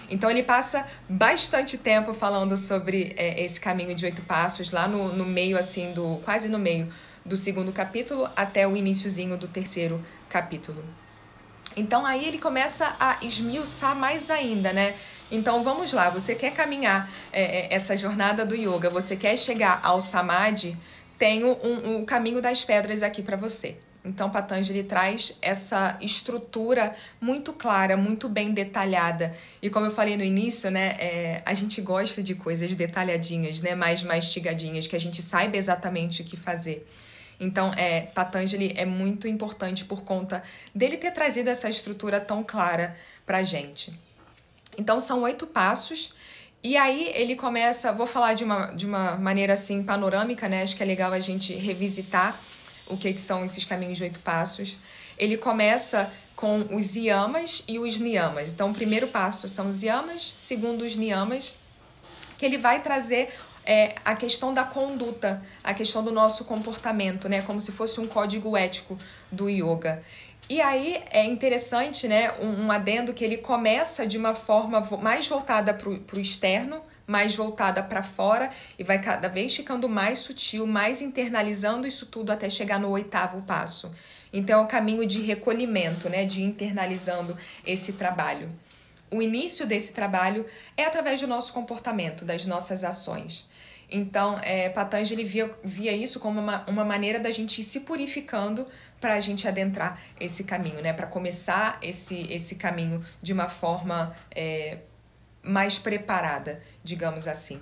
Então ele passa bastante tempo falando sobre esse caminho de 8 passos, lá no meio, assim, quase no meio do segundo capítulo até o iniciozinho do terceiro capítulo. Então aí ele começa a esmiuçar mais ainda, né? Então vamos lá, você quer caminhar essa jornada do yoga, você quer chegar ao samadhi, tem um caminho das pedras aqui para você. Então Patanjali traz essa estrutura muito clara, muito bem detalhada. E como eu falei no início, né, a gente gosta de coisas detalhadinhas, né, mais mastigadinhas, que a gente saiba exatamente o que fazer. Então, Patanjali é muito importante por conta dele ter trazido essa estrutura tão clara pra gente. Então, são 8 passos. E aí ele começa, vou falar de uma maneira assim panorâmica, né? Acho que é legal a gente revisitar o que são esses caminhos de 8 passos. Ele começa com os yamas e os niyamas. Então, o primeiro passo são os yamas, segundo os niyamas, que ele vai trazer a questão da conduta, a questão do nosso comportamento, né? Como se fosse um código ético do yoga. E aí é interessante, né, um adendo que ele começa de uma forma mais voltada para o externo, mais voltada para fora, e vai cada vez ficando mais sutil, mais internalizando isso tudo até chegar no 8º passo. Então é o caminho de recolhimento, né, de internalizando esse trabalho. O início desse trabalho é através do nosso comportamento, das nossas ações. Então, Patanjali via isso como uma maneira da gente ir se purificando para a gente adentrar esse caminho, né? Para começar esse caminho de uma forma mais preparada, digamos assim.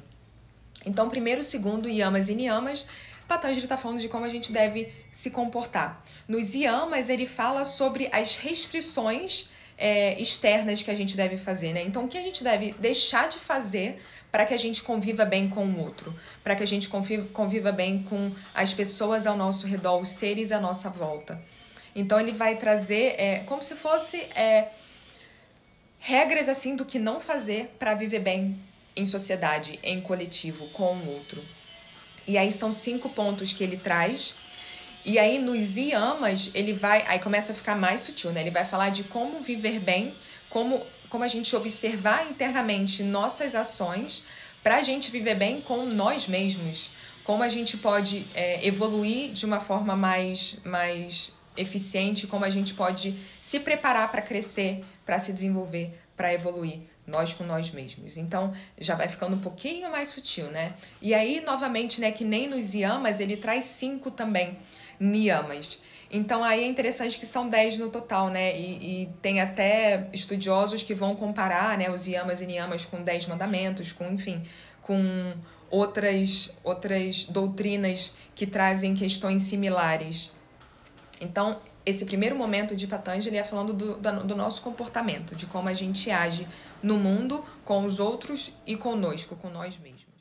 Então, primeiro, segundo, yamas e niyamas, Patanjali está falando de como a gente deve se comportar. Nos yamas, ele fala sobre as restrições externas que a gente deve fazer, né? Então, o que a gente deve deixar de fazer para que a gente conviva bem com o outro, para que a gente conviva bem com as pessoas ao nosso redor, os seres à nossa volta. Então, ele vai trazer como se fosse regras assim do que não fazer para viver bem em sociedade, em coletivo, com o outro. E aí são 5 pontos que ele traz. E aí nos yamas, aí começa a ficar mais sutil, né? Ele vai falar de como viver bem, como a gente observar internamente nossas ações para a gente viver bem com nós mesmos. Como a gente pode evoluir de uma forma mais eficiente, como a gente pode se preparar para crescer, para se desenvolver, para evoluir, nós com nós mesmos. Então, já vai ficando um pouquinho mais sutil, né? E aí, novamente, né, que nem nos yamas, ele traz 5 também niyamas. Então, aí é interessante que são 10 no total, né? E tem até estudiosos que vão comparar, né, os yamas e niyamas com 10 mandamentos, com, enfim, com outras doutrinas que trazem questões similares. Então, esse primeiro momento de Patanjali é falando do nosso comportamento, de como a gente age no mundo, com os outros e conosco, com nós mesmos.